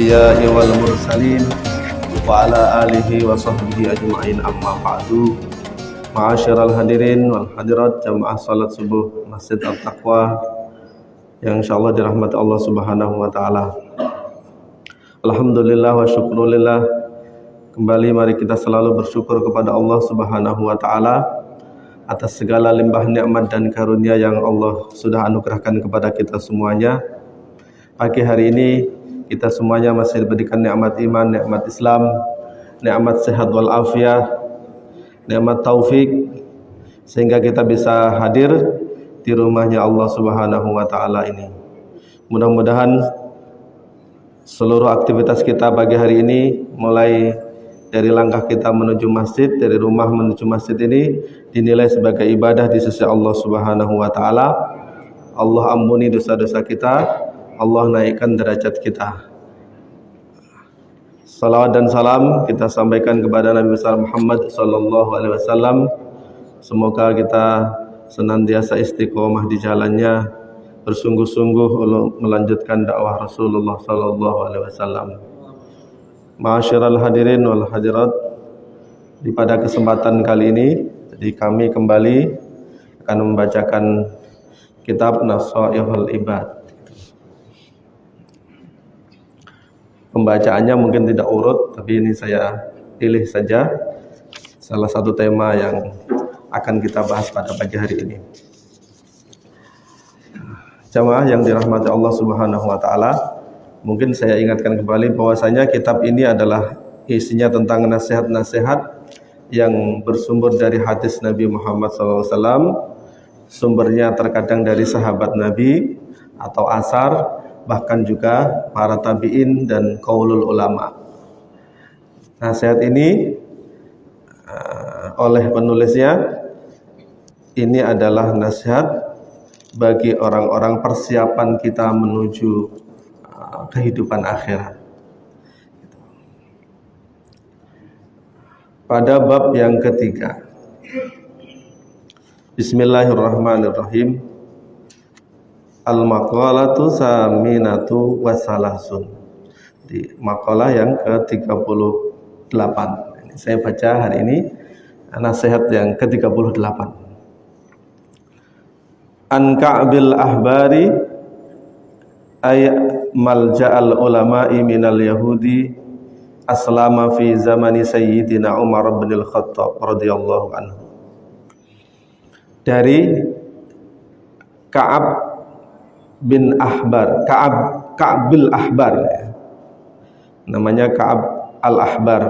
الأنبياء والمرسلين وعلى آله وصحبه أجمعين أما بعد. Ma'asyiral hadirin wal hadirat jamaah salat subuh Masjid At-Taqwa yang insyaallah dirahmati Allah Subhanahu wa taala. Alhamdulillah wa syukrulillah. Kembali mari kita selalu bersyukur kepada Allah Subhanahu wa taala atas segala limpah nikmat dan karunia yang Allah sudah anugerahkan kepada kita semuanya. Pagi hari ini kita semuanya masih diberikan nikmat iman, nikmat Islam, nikmat sehat wal afiat, nikmat taufik, sehingga kita bisa hadir di rumahnya Allah Subhanahu wa taala ini. Mudah-mudahan seluruh aktivitas kita pagi hari ini, mulai dari langkah kita menuju masjid, dari rumah menuju masjid ini dinilai sebagai ibadah di sisi Allah Subhanahu wa taala. Allah ampuni dosa-dosa kita, Allah naikkan derajat kita. Salawat dan salam kita sampaikan kepada Nabi besar Muhammad sallallahu alaihi wasallam. Semoga kita senantiasa istiqomah di jalannya, bersungguh-sungguh untuk melanjutkan dakwah Rasulullah sallallahu alaihi wasallam. Ma'asyiral hadirin wal hadirat, pada kesempatan kali ini jadi kami kembali akan membacakan kitab Nasaihul Ibad. Pembacaannya mungkin tidak urut, tapi ini saya pilih saja salah satu tema yang akan kita bahas pada pagi hari ini. Jamaah yang dirahmati Allah Subhanahu wa taala, mungkin saya ingatkan kembali bahwasanya kitab ini adalah isinya tentang nasihat-nasihat yang bersumber dari hadis Nabi Muhammad SAW, sumbernya terkadang dari sahabat Nabi atau asar, bahkan juga para tabi'in dan qaulul ulama. Nasihat ini oleh penulisnya ini adalah nasihat bagi orang-orang persiapan kita menuju kehidupan akhirat. Pada bab yang ketiga, Bismillahirrahmanirrahim. Al-maqalatu saminatu wasalasun. Di makalah yang ke-38. Saya baca hari ini nasihat yang ke-38. An Ka'bil ahbari ay malja'al ulama'i minal yahudi aslama fi zamani sayyidina Umar bin al-Khattab radhiyallahu anhu. Dari Ka'ab bin Ahbar, Ka'bil Ahbar, namanya Ka'ab al-Ahbar.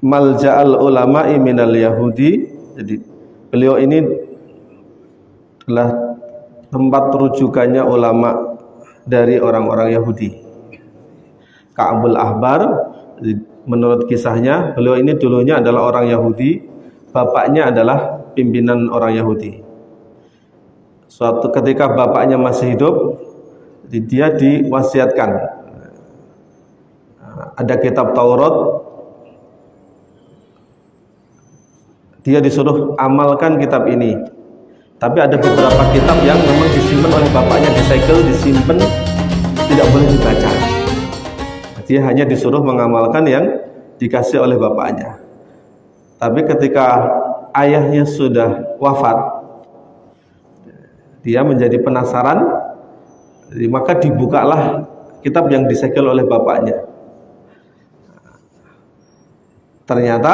Malja'al ulama'i minal yahudi. Jadi beliau ini adalah tempat rujukannya ulama dari orang-orang Yahudi. Ka'abul Ahbar, menurut kisahnya beliau ini dulunya adalah orang Yahudi. Bapaknya adalah pimpinan orang Yahudi. Suatu ketika bapaknya masih hidup, dia diwasiatkan. Ada kitab Taurat, dia disuruh amalkan kitab ini. Tapi ada beberapa kitab yang memang disimpan oleh bapaknya, disegel, disimpan, tidak boleh dibaca. Dia hanya disuruh mengamalkan yang dikasih oleh bapaknya. Tapi ketika ayahnya sudah wafat, dia menjadi penasaran, maka dibukalah kitab yang disegel oleh bapaknya. Ternyata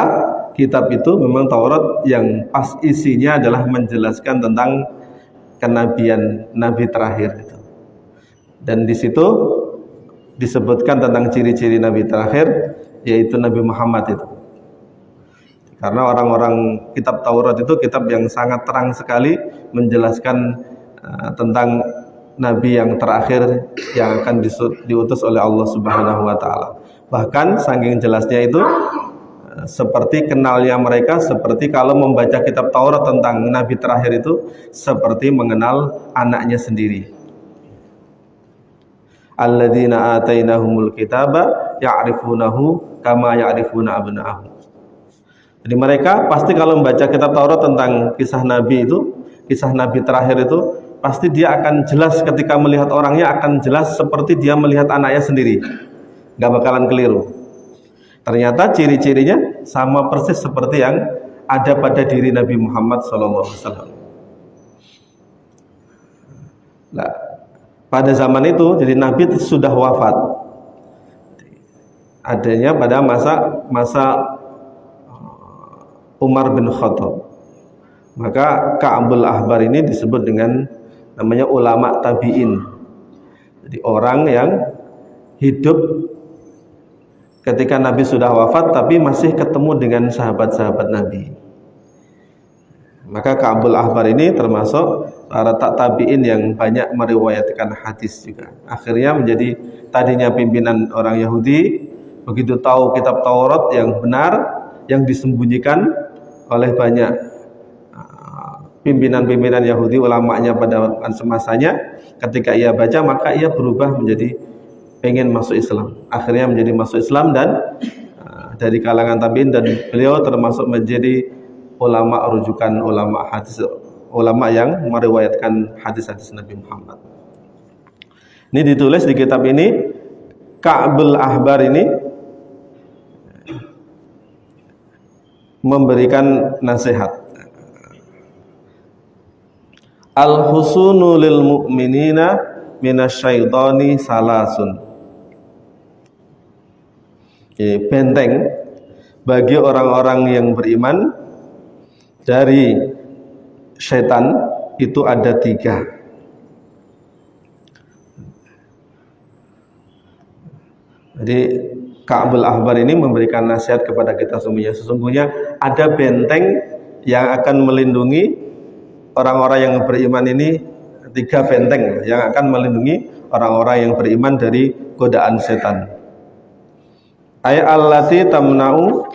kitab itu memang Taurat yang pas isinya adalah menjelaskan tentang kenabian Nabi terakhir itu. Dan di situ disebutkan tentang ciri-ciri Nabi terakhir, yaitu Nabi Muhammad itu. Karena orang-orang kitab Taurat itu kitab yang sangat terang sekali menjelaskan tentang Nabi yang terakhir yang akan diutus oleh Allah Subhanahu wa taala. Bahkan saking jelasnya itu seperti kenalnya mereka, seperti kalau membaca kitab Taurat tentang Nabi terakhir itu seperti mengenal anaknya sendiri. Alladzina atainahumul kitaba ya'rifunahu kama ya'rifuna abna'ahum. Jadi mereka pasti kalau membaca kitab Taurat tentang kisah Nabi itu, kisah Nabi terakhir itu, pasti dia akan jelas ketika melihat orangnya, akan jelas seperti dia melihat anaknya sendiri, nggak bakalan keliru. Ternyata ciri-cirinya sama persis seperti yang ada pada diri Nabi Muhammad SAW. Nah, pada zaman itu, jadi Nabi sudah wafat. Adanya pada masa Umar bin Khattab. Maka Ka'bul Ahbar ini disebut dengan namanya ulama tabi'in. Jadi orang yang hidup ketika Nabi sudah wafat tapi masih ketemu dengan sahabat-sahabat Nabi. Maka Ka'bul Ahbar ini termasuk para tabi'in yang banyak meriwayatkan hadis juga. Akhirnya menjadi tadinya pimpinan orang Yahudi, begitu tahu kitab Taurat yang benar, yang disembunyikan oleh banyak pimpinan-pimpinan Yahudi, ulamanya pada semasanya, ketika ia baca maka ia berubah menjadi pengen masuk Islam. Akhirnya menjadi masuk Islam dan dari kalangan tabi'in, dan beliau termasuk menjadi ulama rujukan, ulama hadis, ulama yang meriwayatkan hadis-hadis Nabi Muhammad. Ini ditulis di kitab ini. Ka'bul Ahbar ini memberikan nasihat. Al-husunu lil mu'minina minasyaitani salasun. Benteng bagi orang-orang yang beriman dari syaitan itu ada 3. Jadi Ka'bul Ahbar ini memberikan nasihat kepada kita semuanya. Sesungguhnya ada benteng yang akan melindungi orang-orang yang beriman ini, 3 benteng yang akan melindungi orang-orang yang beriman dari godaan setan. Ay allati tamna'u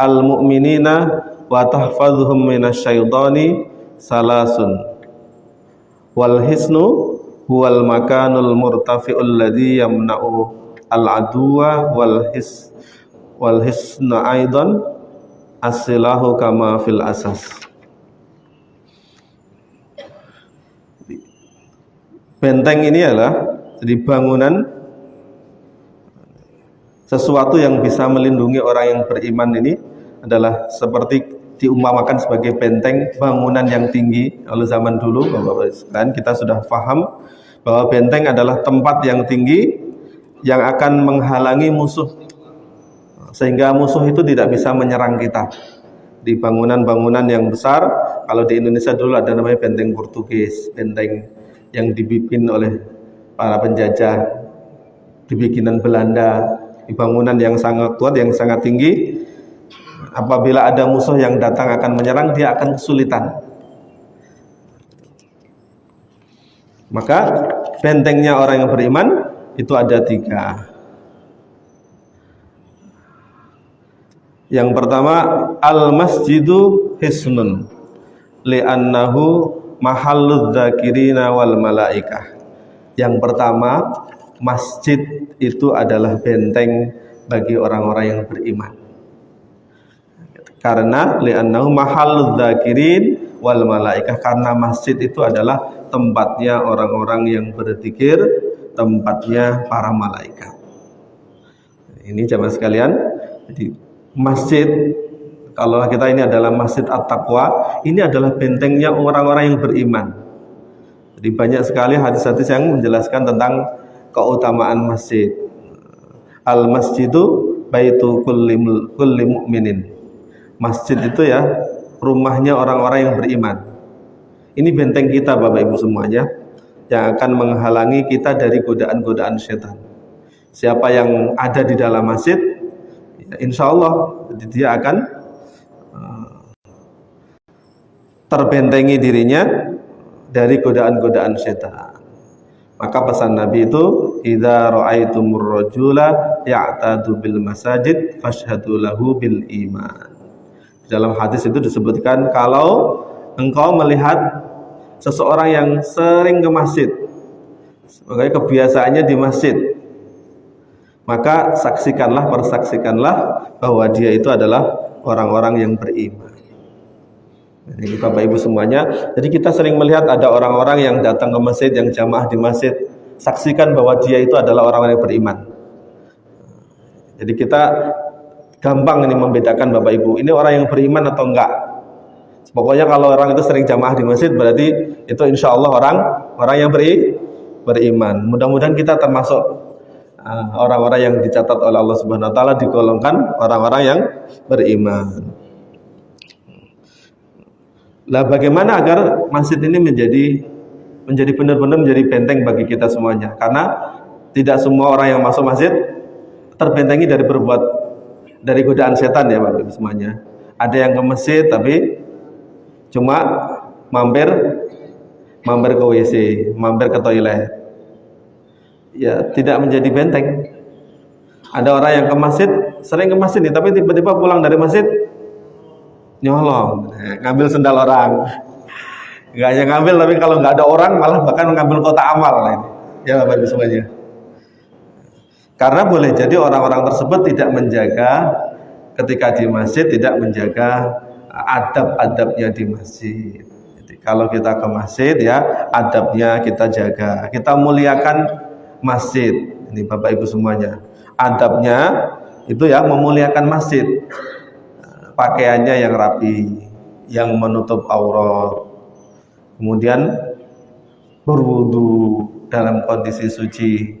al-mu'minina wa tahfadhuhum minasyaitani salasun. Wal hisnu huwal makanul murtafi'ul ladzi yamna'u al-aduwa wal hisna aidan as-silahu kama fil asas. Benteng ini adalah jadi bangunan, sesuatu yang bisa melindungi orang yang beriman ini adalah seperti diumpamakan sebagai benteng, bangunan yang tinggi. Kalau zaman dulu Bapak-bapak sekalian, kita sudah paham bahwa benteng adalah tempat yang tinggi yang akan menghalangi musuh, sehingga musuh itu tidak bisa menyerang kita. Di bangunan-bangunan yang besar, kalau di Indonesia dulu ada namanya benteng Portugis, benteng yang dibikin oleh para penjajah, dibikinan Belanda, di bangunan yang sangat kuat, yang sangat tinggi. Apabila ada musuh yang datang akan menyerang, dia akan kesulitan. Maka bentengnya orang yang beriman itu ada 3. Yang pertama, al-masjidu hisnun li'annahu mahalludz dzakirina wal malaikah. Yang pertama, masjid itu adalah benteng bagi orang-orang yang beriman. Karena li'annahu mahalludz dzakirin wal malaikah, karena masjid itu adalah tempatnya orang-orang yang berzikir, tempatnya para malaikat. Ini jamaah sekalian, jadi masjid, kalau kita ini adalah masjid at-taqwa, ini adalah bentengnya orang-orang yang beriman. Jadi banyak sekali hadis-hadis yang menjelaskan tentang keutamaan masjid. Al-masjidu baitu kulli mu'minin. Masjid itu ya rumahnya orang-orang yang beriman. Ini benteng kita Bapak Ibu semuanya, yang akan menghalangi kita dari godaan-godaan setan. Siapa yang ada di dalam masjid, insya Allah dia akan terbentengi dirinya dari godaan-godaan setan. Maka pesan Nabi itu, idza ra'aitumur rajula ya'tadu bil masajid fashhadu lahu bil iman. Dalam hadis itu disebutkan, kalau engkau melihat seseorang yang sering ke masjid, sebagai kebiasaannya di masjid, maka persaksikanlah bahwa dia itu adalah orang-orang yang beriman. Ini Bapak Ibu semuanya. Jadi kita sering melihat ada orang-orang yang datang ke masjid, yang jamaah di masjid, saksikan bahwa dia itu adalah orang-orang yang beriman. Jadi kita gampang ini membedakan Bapak Ibu, ini orang yang beriman atau enggak. Pokoknya kalau orang itu sering jamaah di masjid, berarti itu insya Allah orang yang beriman. Mudah-mudahan kita termasuk orang-orang yang dicatat oleh Allah Subhanahu Wa Taala, digolongkan orang-orang yang beriman. Lah bagaimana agar masjid ini menjadi benar-benar menjadi benteng bagi kita semuanya? Karena tidak semua orang yang masuk masjid terbentengi dari godaan setan ya Bapak Ibu semuanya. Ada yang ke masjid tapi cuma mampir ke WC, mampir ke toilet. Ya tidak menjadi benteng. Ada orang yang ke masjid, sering ke masjid nih, tapi tiba-tiba pulang dari masjid nyolong, ngambil sendal orang. Nggak hanya ngambil, tapi kalau nggak ada orang malah bahkan ngambil kotak amal. Ya Bapak Ibu semuanya. Karena boleh jadi orang-orang tersebut tidak menjaga ketika di masjid, tidak menjaga adab-adabnya di masjid. Jadi kalau kita ke masjid ya adabnya kita jaga, kita muliakan masjid. Ini Bapak Ibu semuanya. Adabnya itu ya memuliakan masjid. Pakaiannya yang rapi, yang menutup aurat, kemudian berwudu dalam kondisi suci.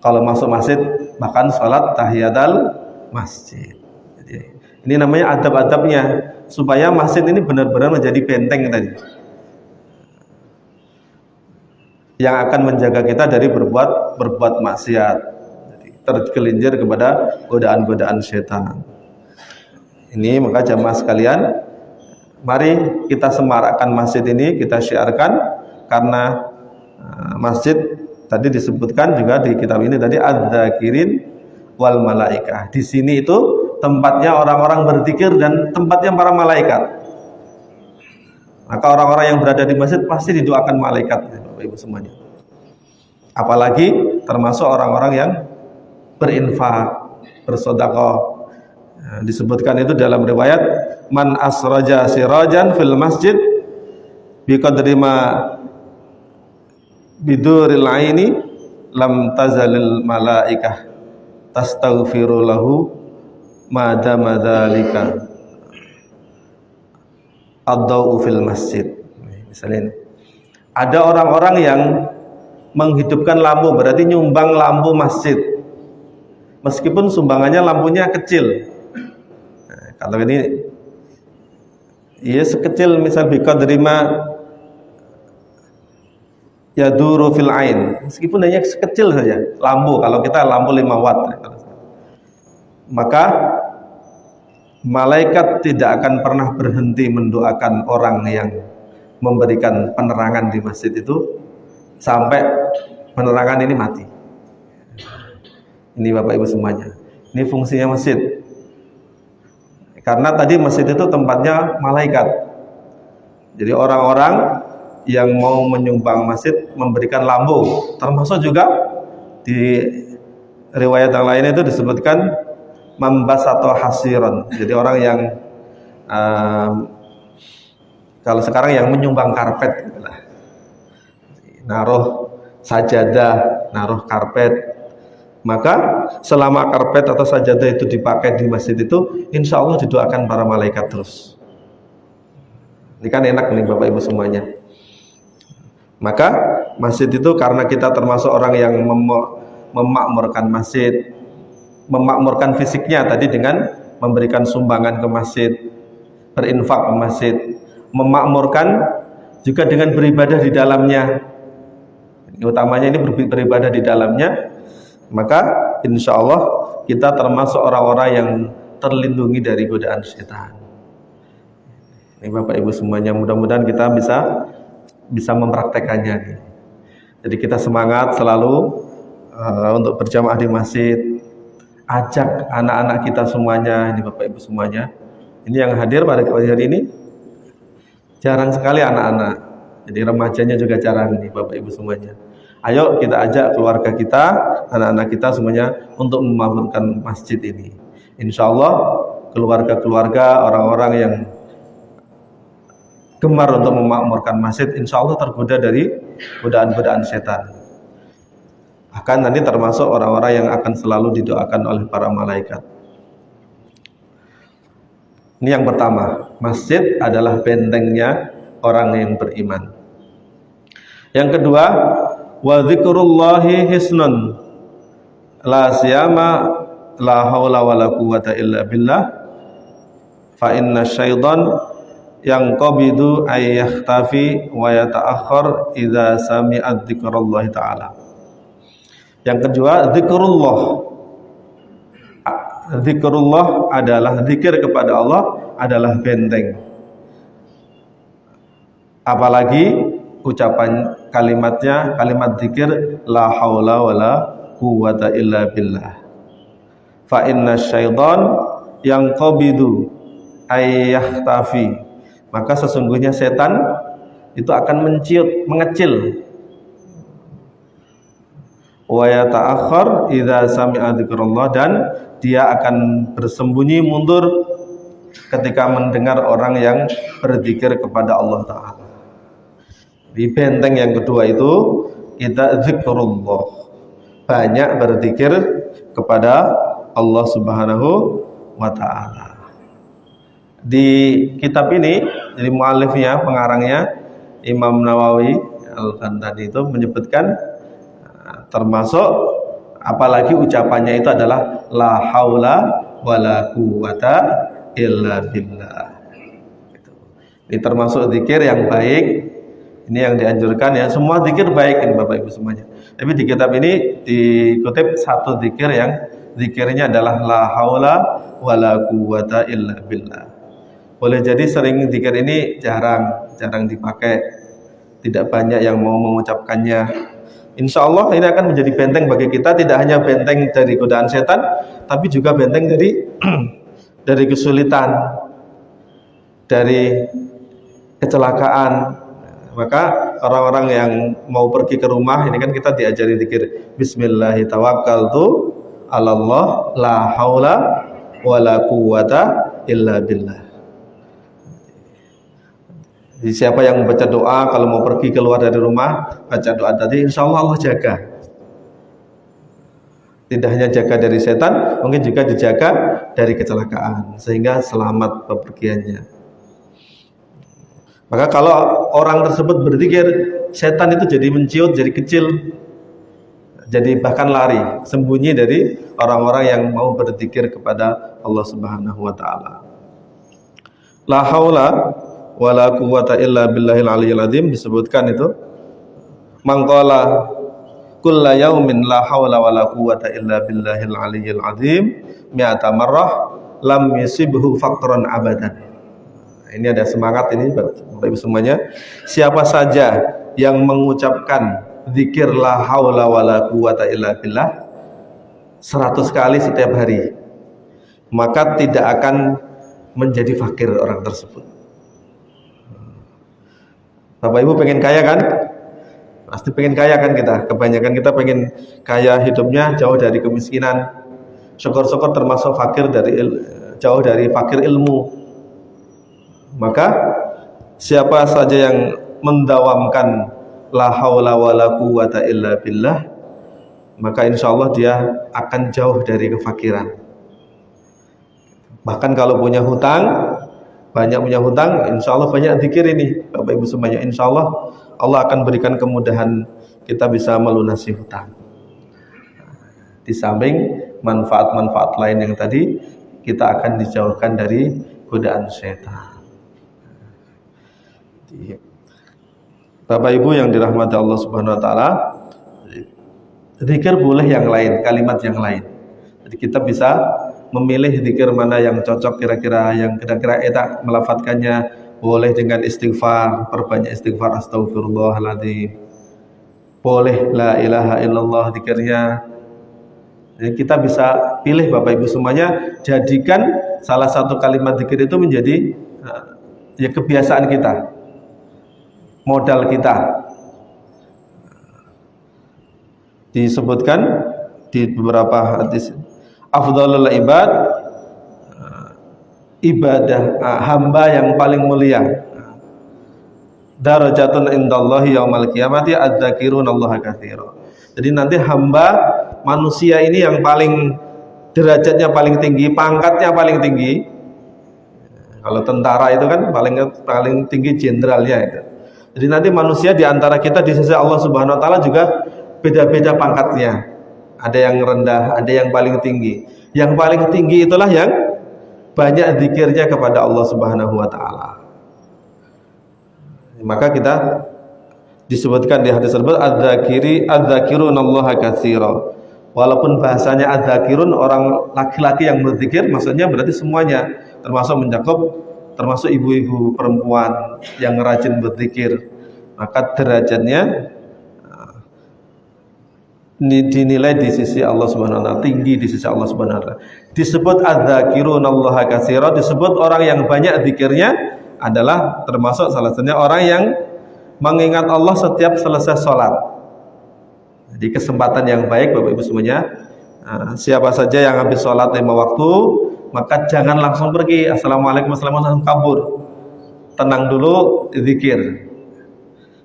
Kalau masuk masjid bahkan sholat tahiyatul masjid. Jadi, ini namanya adab-adabnya supaya masjid ini benar-benar menjadi benteng tadi, yang akan menjaga kita dari berbuat maksiat, tergelincir kepada godaan-godaan setan. Ini maka jamaah sekalian, mari kita semarakkan masjid ini, kita syiarkan, karena masjid tadi disebutkan juga di kitab ini tadi adz-dzakirin wal malaikah. Di sini itu tempatnya orang-orang berzikir dan tempatnya para malaikat. Maka orang-orang yang berada di masjid pasti didoakan malaikat, Bapak Ibu semuanya. Apalagi termasuk orang-orang yang berinfak, bersedekah. Disebutkan itu dalam riwayat, man asraja sirajan fil masjid biqadri ma biduril aini lam tazalil malaikah tastaghfiru lahu ma dama dzalika ad-dau fil masjid. Misalnya ini ada orang-orang yang menghidupkan lampu, berarti nyumbang lampu masjid meskipun sumbangannya lampunya kecil. Kalau ini ya sekecil, misal biqadri ma yaduru fil ain, meskipun hanya sekecil saja lampu, kalau kita lampu 5 watt, maka malaikat tidak akan pernah berhenti mendoakan orang yang memberikan penerangan di masjid itu sampai penerangan ini mati. Ini Bapak Ibu semuanya, ini fungsinya masjid. Karena tadi masjid itu tempatnya malaikat. Jadi orang-orang yang mau menyumbang masjid memberikan lampu, termasuk juga di riwayat yang lainnya itu disebutkan mambas atau hasiron. Jadi orang yang kalau sekarang yang menyumbang karpet, naruh sajadah, naruh karpet. Maka selama karpet atau sajadah itu dipakai di masjid itu, insya Allah didoakan para malaikat terus. Ini kan enak nih Bapak Ibu semuanya. Maka masjid itu karena kita termasuk orang yang memakmurkan masjid, memakmurkan fisiknya tadi dengan memberikan sumbangan ke masjid, berinfak ke masjid, memakmurkan juga dengan beribadah di dalamnya. Utamanya ini beribadah di dalamnya. Maka insya Allah kita termasuk orang-orang yang terlindungi dari godaan setan. Ini Bapak Ibu semuanya, mudah-mudahan kita bisa mempraktekannya. Jadi kita semangat selalu untuk berjamaah di masjid. Ajak anak-anak kita semuanya, ini Bapak Ibu semuanya. Ini yang hadir pada hari ini jarang sekali anak-anak. Jadi remajanya juga jarang ini Bapak Ibu semuanya. Ayo kita ajak keluarga kita, anak-anak kita semuanya untuk memakmurkan masjid ini. Insya Allah keluarga-keluarga orang-orang yang gemar untuk memakmurkan masjid, insya Allah tergoda dari godaan-godaan setan. Bahkan nanti termasuk orang-orang yang akan selalu didoakan oleh para malaikat. Ini yang pertama, masjid adalah bentengnya orang yang beriman. Yang kedua, wa dzikrullahi hisnun la siyama la haula wala quwata illa billah fa inna syaitan yang qabidu ay yahtafi wa yata'akhkhar idza sami'a dzikrallahi ta'ala. Yang kedua, zikrullah adalah zikir kepada Allah adalah benteng. Apalagi ucapan kalimatnya, kalimat zikir la haula wala quwata illa billah. Fa inna syaitan yang qabidu ayyahtafi, maka sesungguhnya setan itu akan menciut, mengecil. Wa yata'akhkhar idza sami'a dzikrullah, dan dia akan bersembunyi mundur ketika mendengar orang yang berzikir kepada Allah Ta'ala. Di benteng yang kedua itu kita zikrullah, banyak berzikir kepada Allah Subhanahu wa Ta'ala. Di kitab ini, jadi muallifnya, pengarangnya Imam Nawawi Al-Qantani itu menyebutkan termasuk apalagi ucapannya itu adalah la haula wala quwata illa billah. Ini termasuk zikir yang baik. Ini yang dianjurkan ya. Semua zikir baik ini Bapak Ibu semuanya. Tapi di kitab ini dikutip satu zikir yang zikirnya adalah la haula wala quwata illa billah. Boleh jadi sering zikir ini jarang dipakai. Tidak banyak yang mau mengucapkannya. Insya Allah ini akan menjadi benteng bagi kita, tidak hanya benteng dari godaan setan, tapi juga benteng dari kesulitan, dari kecelakaan. Maka orang-orang yang mau pergi ke rumah ini kan kita diajari zikir bismillahirrahmanirrahim tawakkaltu 'alallah la haula wala quwata illa billah. Jadi siapa yang membaca doa kalau mau pergi keluar dari rumah, baca doa tadi, insya Allah Allah jaga. Tidak hanya jaga dari setan, mungkin juga dijaga dari kecelakaan, sehingga selamat bepergiannya. Maka kalau orang tersebut berzikir, setan itu jadi menciut, jadi kecil, jadi bahkan lari, sembunyi dari orang-orang yang mau berzikir kepada Allah Subhanahu wa Ta'ala. La haula wala quwata illa billahil aliyyil azim, disebutkan itu mangqala kulla yaumin la haula wala quwata illa billahil aliyyil azim mi'ata marrah lam yusibhu faqran abadan. Ini ada semangat ini Bapak Ibu semuanya. Siapa saja yang mengucapkan zikir la haula wala quwata illa billah 100 kali setiap hari, maka tidak akan menjadi fakir orang tersebut. Bapak Ibu pengen kaya kan? Pasti pengen kaya kan kita. Kebanyakan kita pengen kaya, hidupnya jauh dari kemiskinan. Syukur-syukur termasuk fakir jauh dari fakir ilmu. Maka siapa saja yang mendawamkan la haula wala quwata illa billah, maka insya Allah dia akan jauh dari kefakiran. Bahkan kalau punya hutang, banyak punya hutang, insya Allah banyak zikir ini Bapak Ibu semuanya. Insya Allah Allah akan berikan kemudahan kita bisa melunasi hutang. Di samping manfaat-manfaat lain yang tadi, kita akan dijauhkan dari godaan syaitan. Bapak Ibu yang dirahmati Allah Subhanahu wa Ta'ala, zikir boleh yang lain, kalimat yang lain. Jadi kita bisa memilih zikir mana yang cocok kira-kira, yang kira-kira enak melafadzkannya. Boleh dengan istighfar, perbanyak istighfar, astagfirullahaladzim. Boleh la ilaha illallah zikirnya. Jadi kita bisa pilih Bapak Ibu semuanya, jadikan salah satu kalimat zikir itu menjadi ya kebiasaan kita, modal kita. Disebutkan di beberapa hadis, afdhalul ibad, ibadah hamba yang paling mulia darajatun indallahi yaumal qiyamati adzakirunallaha katsira. Jadi nanti hamba manusia ini yang paling derajatnya paling tinggi, pangkatnya paling tinggi. Kalau tentara itu kan paling tinggi jenderalnya itu. Jadi nanti manusia di antara kita di sisi Allah Subhanahu wa taala juga beda-beda pangkatnya. Ada yang rendah, ada yang paling tinggi. Yang paling tinggi itulah yang banyak zikirnya kepada Allah Subhanahu wa taala. Maka kita disebutkan di hadis tersebut adzakirunallaha katsira. Walaupun bahasanya adzakirun, orang laki-laki yang berzikir, maksudnya berarti semuanya, termasuk termasuk ibu-ibu perempuan yang rajin berzikir, maka derajatnya dinilai di sisi Allah Subhanahu wa taala, tinggi di sisi Allah Subhanahu wa taala. Disebut adzakirunallaha katsira, disebut orang yang banyak zikirnya adalah termasuk salah satunya orang yang mengingat Allah setiap selesai sholat. Jadi kesempatan yang baik Bapak Ibu semuanya, siapa saja yang habis sholat 5 waktu, maka jangan langsung pergi assalamualaikum langsung kabur, tenang dulu, zikir.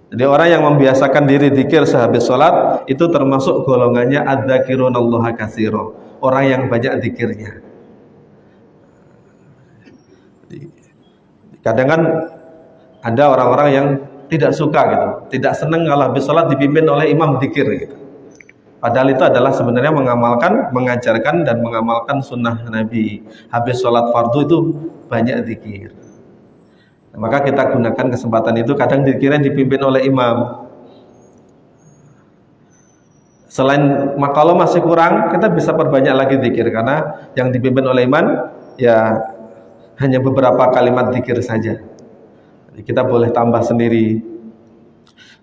Jadi orang yang membiasakan diri zikir sehabis sholat itu termasuk golongannya adzakirunallaha katsira, orang yang banyak zikirnya. Kadang kan ada orang-orang yang tidak suka gitu, tidak senang kalau habis sholat dipimpin oleh imam zikir gitu. Padahal itu adalah sebenarnya mengajarkan dan mengamalkan sunnah Nabi. Habis sholat fardu itu banyak zikir. Nah, maka kita gunakan kesempatan itu, kadang zikirnya dipimpin oleh imam. Selain kalau masih kurang, kita bisa perbanyak lagi zikir, karena yang dipimpin oleh imam ya hanya beberapa kalimat zikir saja. Jadi kita boleh tambah sendiri.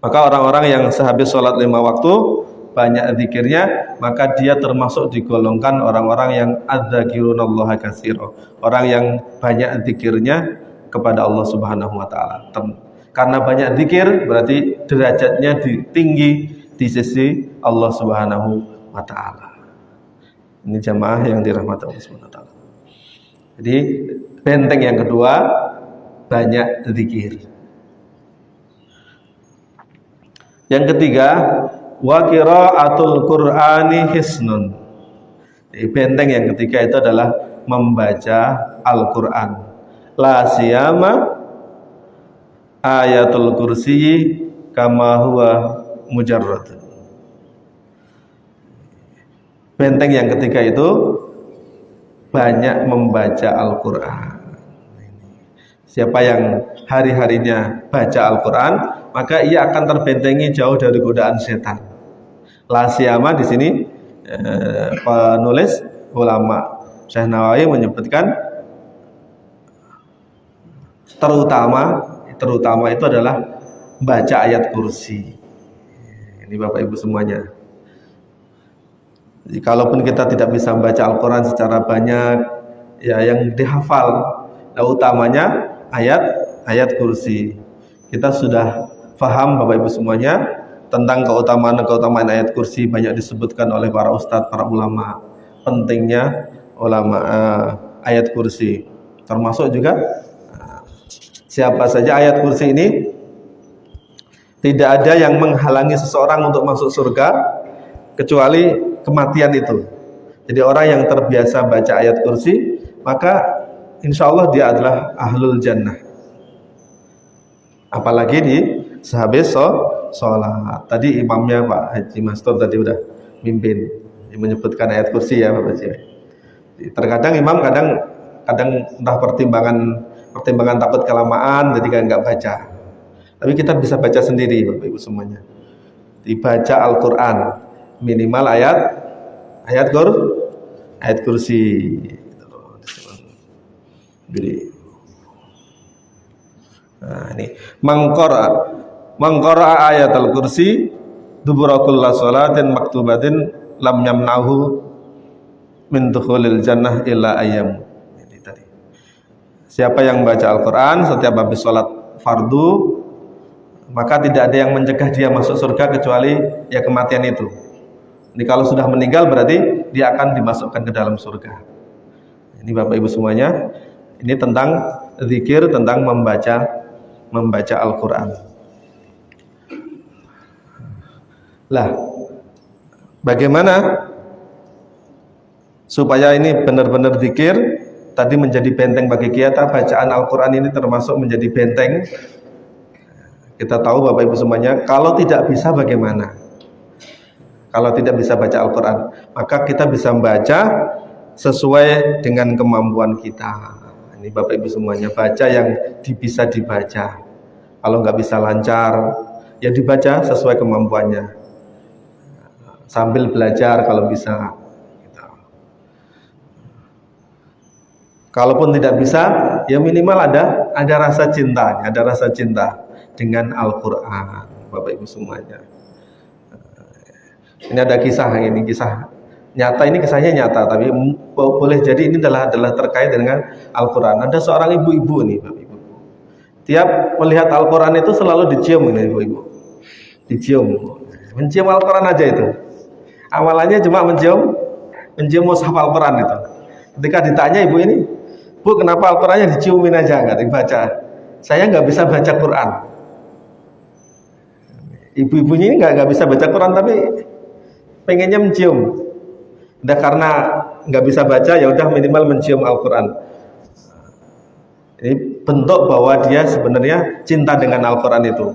Maka orang-orang yang sehabis sholat 5 waktu banyak zikirnya, maka dia termasuk digolongkan orang-orang yang adzakirunallaha katsira, orang yang banyak zikirnya kepada Allah Subhanahu wa taala. Karena banyak zikir berarti derajatnya tinggi di sisi Allah Subhanahu wa taala. Ini jamaah yang dirahmati Allah Subhanahu wa taala. Jadi benteng yang kedua, banyak zikir. Yang ketiga, wa qiraatul Qur'ani hisnun. Benteng yang ketiga itu adalah membaca Al-Qur'an. La siyama ayatul kursi kama huwa mujarrad. Benteng yang ketiga itu banyak membaca Al-Qur'an. Siapa yang hari-harinya baca Al-Qur'an, maka ia akan terbentengi jauh dari godaan setan. La siyama di sini penulis ulama Syekh Nawawi menyebutkan terutama itu adalah baca ayat kursi. Ini Bapak Ibu semuanya. Jadi, kalaupun kita tidak bisa membaca Al-Quran secara banyak, ya yang dihafal, nah, utamanya ayat kursi. Kita sudah faham Bapak Ibu semuanya tentang keutamaan ayat kursi, banyak disebutkan oleh para ustadz, para ulama, pentingnya ayat kursi. Termasuk juga siapa saja ayat kursi ini tidak ada yang menghalangi seseorang untuk masuk surga kecuali kematian itu. Jadi orang yang terbiasa baca ayat kursi, maka insya Allah dia adalah ahlul jannah. Apalagi di sehabis sholat. Tadi imamnya Pak Haji Mastur tadi udah mimpin menyebutkan ayat kursi ya Bapak Haji. Terkadang imam kadang entah pertimbangan takut kelamaan jadi kan nggak baca. Tapi kita bisa baca sendiri Bapak Ibu semuanya. Dibaca Al-Quran minimal ayat kursi. Jadi, nah ini mangqara ayat al-kursi dubura kulli sholatin maktubatin lam yamnahu min dukhulil jannah illa ayyam. Ini tadi. Siapa yang baca Al-Qur'an setiap habis sholat fardu, maka tidak ada yang mencegah dia masuk surga kecuali ya kematian itu. Jadi kalau sudah meninggal berarti dia akan dimasukkan ke dalam surga. Ini Bapak Ibu semuanya, ini tentang zikir, tentang membaca Al-Qur'an. Lah, bagaimana supaya ini benar-benar zikir tadi menjadi benteng bagi kita? Bacaan Al-Quran ini termasuk menjadi benteng. Kita tahu Bapak Ibu semuanya, kalau tidak bisa bagaimana? Kalau tidak bisa baca Al-Quran, maka kita bisa membaca sesuai dengan kemampuan kita. Ini Bapak Ibu semuanya, baca yang bisa dibaca. Kalau nggak bisa lancar, ya dibaca sesuai kemampuannya. Sambil belajar kalau bisa. Kalaupun tidak bisa, ya minimal ada rasa cinta, dengan Al-Quran, Bapak Ibu semuanya. Ini ada kisah nyata, ini kisahnya nyata, tapi boleh jadi ini adalah terkait dengan Al-Quran. Ada seorang ibu-ibu nih, Bapak Ibu. Tiap melihat Al-Quran itu selalu dicium ini, Ibu-ibu. Mencium Al-Quran aja itu. Amalannya cuma mencium mushaf Al-Quran itu. Ketika ditanya ibu ini, Bu, kenapa Al-Qurannya diciumin aja, nggak dibaca? Saya nggak bisa baca Quran. Ibu-ibunya ini nggak bisa baca Quran, tapi pengennya mencium. Udah karena nggak bisa baca, ya udah minimal mencium Al-Quran. Ini bentuk bahwa dia sebenarnya cinta dengan Al-Quran itu.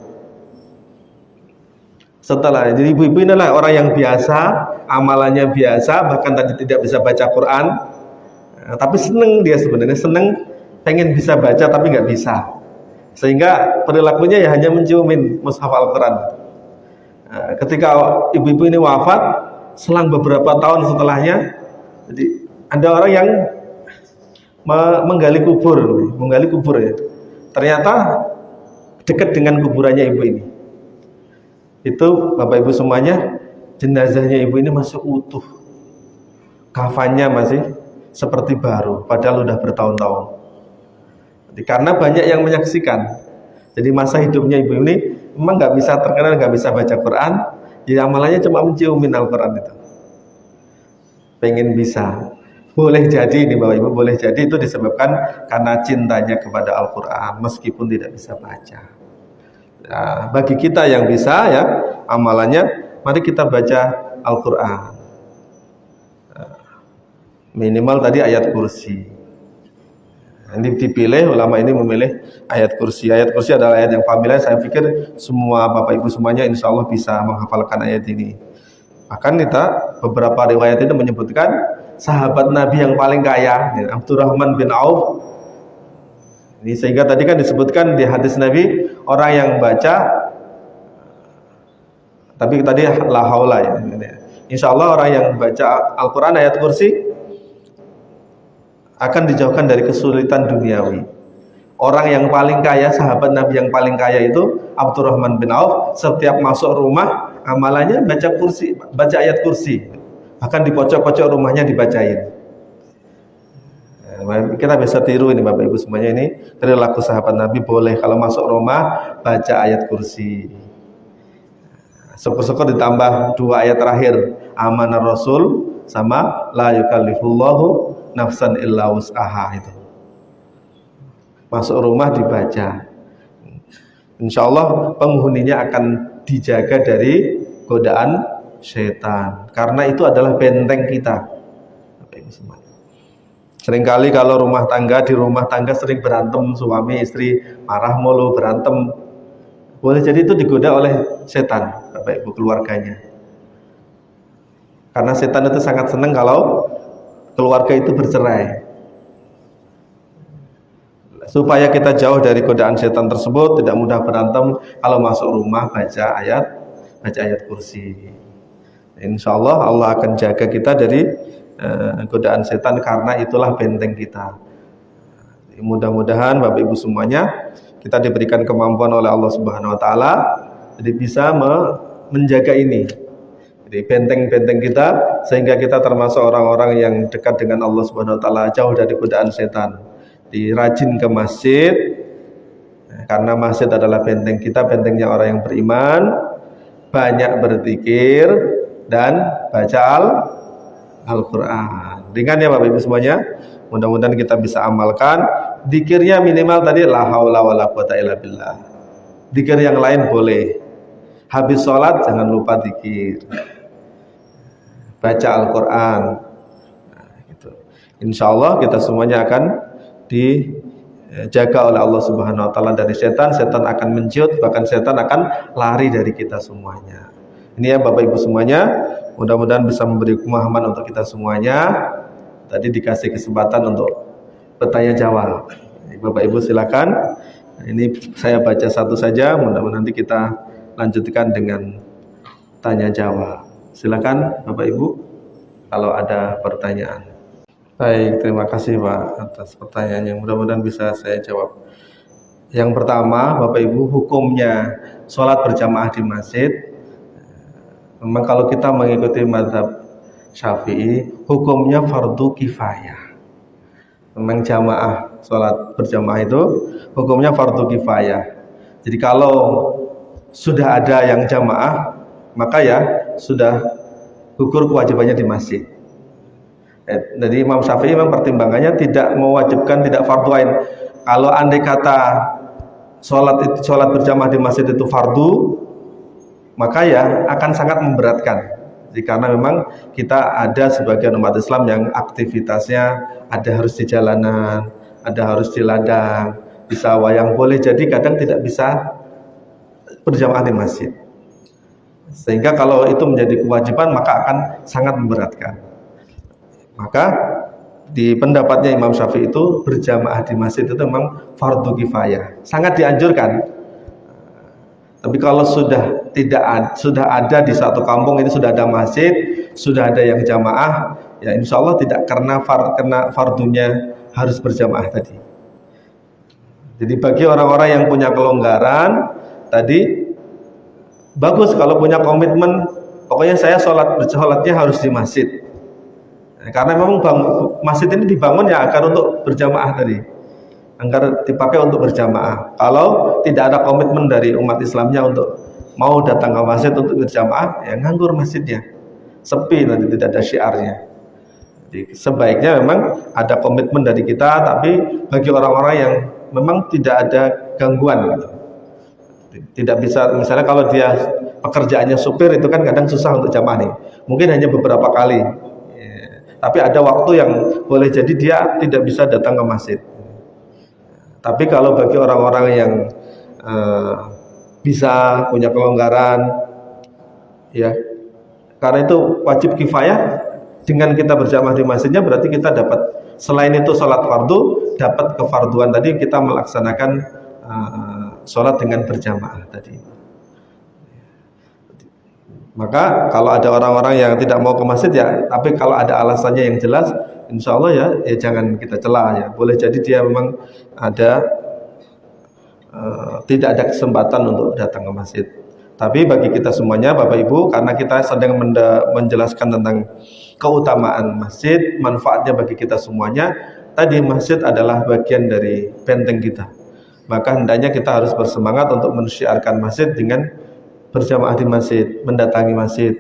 Setelah, jadi ibu-ibu inilah orang yang biasa, amalannya biasa, bahkan tadi tidak bisa baca Quran, tapi seneng, dia sebenarnya seneng, pengen bisa baca tapi nggak bisa, sehingga perilakunya ya hanya menciumin mushaf Al-Quran. Ketika ibu-ibu ini wafat, selang beberapa tahun setelahnya, jadi ada orang yang menggali kubur ya. Ternyata dekat dengan kuburannya ibu ini. Itu Bapak Ibu semuanya, jenazahnya ibu ini masih utuh, kafannya masih seperti baru, padahal udah bertahun-tahun. Karena banyak yang menyaksikan, jadi masa hidupnya ibu ini memang nggak bisa terkenal, nggak bisa baca Quran, jadi amalannya cuma menciumin Al-Quran itu. Pengen bisa, boleh jadi ini Bapak Ibu, boleh jadi itu disebabkan karena cintanya kepada Al-Quran meskipun tidak bisa baca. Nah, bagi kita yang bisa ya amalannya, mari kita baca Al-Quran. Minimal tadi ayat kursi. Ini dipilih, ulama ini memilih ayat kursi. Ayat kursi adalah ayat yang familiar. Saya pikir semua Bapak Ibu semuanya insya Allah bisa menghafalkan ayat ini. Bahkan kita beberapa riwayat itu menyebutkan sahabat Nabi yang paling kaya, Abdurrahman bin Auf. Ini sehingga tadi kan disebutkan di hadis Nabi, orang yang baca, tapi tadi la haula ya. Insya Allah orang yang baca Al-Quran ayat kursi akan dijauhkan dari kesulitan duniawi. Orang yang paling kaya, sahabat Nabi yang paling kaya itu Abdurrahman bin Auf, setiap masuk rumah amalannya baca ayat kursi. Bahkan di pojok-pojok rumahnya dibacain. Kita bisa tiru ini Bapak Ibu semuanya, ini perilaku sahabat Nabi. Boleh kalau masuk rumah baca ayat kursi. Syukur-syukur ditambah 2 ayat terakhir, Amanar Rasul sama la yukallifullahu nafsan illa wus'aha itu. Masuk rumah dibaca. Insya Allah penghuninya akan dijaga dari godaan syaitan, karena itu adalah benteng kita. Bapak Ibu semuanya. Seringkali kalau di rumah tangga sering berantem, suami istri marah mulu, berantem. Boleh jadi itu digoda oleh setan, Bapak Ibu, keluarganya. Karena setan itu sangat senang kalau keluarga itu bercerai. Supaya kita jauh dari godaan setan tersebut, tidak mudah berantem, kalau masuk rumah baca ayat kursi. Insya Allah Allah akan jaga kita dari godaan setan, karena itulah benteng kita. Mudah-mudahan Bapak Ibu semuanya kita diberikan kemampuan oleh Allah Subhanahu wa taala, jadi bisa menjaga ini. Jadi benteng-benteng kita, sehingga kita termasuk orang-orang yang dekat dengan Allah Subhanahu wa taala, jauh dari godaan setan. Dirajin ke masjid, karena masjid adalah benteng kita, bentengnya orang yang beriman. Banyak berzikir dan baca Al-Quran. Ringan ya Bapak Ibu semuanya. Mudah-mudahan kita bisa amalkan. Dzikirnya minimal tadi la haula wala quwata illa billah. Dzikir yang lain boleh. Habis sholat jangan lupa zikir, baca Al-Quran. Nah, gitu. Insya Allah kita semuanya akan dijaga oleh Allah Subhanahu Wa Taala dari setan. Setan akan menciut, bahkan setan akan lari dari kita semuanya. Ini ya Bapak Ibu semuanya, mudah-mudahan bisa memberi pemahaman untuk kita semuanya. Tadi dikasih kesempatan untuk bertanya jawab. Bapak Ibu silakan. Ini saya baca satu saja, mudah-mudahan nanti kita lanjutkan dengan tanya jawab. Silakan Bapak Ibu kalau ada pertanyaan. Baik, terima kasih Pak atas pertanyaannya. Mudah-mudahan bisa saya jawab. Yang pertama, Bapak Ibu, hukumnya sholat berjamaah di masjid. Memang kalau kita mengikuti mazhab Syafi'i, hukumnya fardu kifayah. Memang jamaah sholat berjamaah itu hukumnya fardu kifayah. Jadi kalau sudah ada yang jamaah, maka ya sudah gugur kewajibannya di masjid. Jadi Imam Syafi'i memang pertimbangannya tidak mewajibkan, tidak fardu ain. Kalau andai kata sholat berjamaah di masjid itu fardu, maka ya akan sangat memberatkan. Jadi karena memang kita ada sebagian umat Islam yang aktivitasnya ada harus di jalanan, ada harus di ladang, di sawah, yang boleh jadi kadang tidak bisa berjamaah di masjid. Sehingga kalau itu menjadi kewajiban maka akan sangat memberatkan. Maka di pendapatnya Imam Syafi'i itu berjamaah di masjid itu memang fardu kifayah, sangat dianjurkan. Tapi kalau sudah ada di satu kampung ini sudah ada masjid, sudah ada yang jamaah, ya insya Allah tidak kena fardunya harus berjamaah tadi. Jadi bagi orang-orang yang punya kelonggaran tadi, bagus kalau punya komitmen, pokoknya saya sholatnya harus di masjid. Karena memang masjid ini dibangun ya agar untuk berjamaah tadi, agar dipakai untuk berjamaah. Kalau tidak ada komitmen dari umat Islamnya untuk mau datang ke masjid untuk berjamaah, ya nganggur masjidnya, sepi, nanti tidak ada syiarnya. Jadi sebaiknya memang ada komitmen dari kita, tapi bagi orang-orang yang memang tidak ada gangguan gitu. Tidak bisa, misalnya kalau dia pekerjaannya supir itu kan kadang susah untuk jamaah nih, mungkin hanya beberapa kali ya. Tapi ada waktu yang boleh jadi dia tidak bisa datang ke masjid. Tapi kalau bagi orang-orang yang bisa punya kelonggaran ya, karena itu wajib kifayah, dengan kita berjamaah di masjidnya berarti kita dapat, selain itu sholat fardu, dapat kefarduan tadi kita melaksanakan sholat dengan berjamaah tadi. Maka kalau ada orang-orang yang tidak mau ke masjid ya, tapi kalau ada alasannya yang jelas, insya Allah ya jangan kita celah ya. Boleh jadi dia memang tidak ada kesempatan untuk datang ke masjid. Tapi bagi kita semuanya Bapak Ibu, karena kita sedang menjelaskan tentang keutamaan masjid, manfaatnya bagi kita semuanya, tadi masjid adalah bagian dari benteng kita. Maka hendaknya kita harus bersemangat untuk mensyiarkan masjid dengan berjamaah di masjid, mendatangi masjid,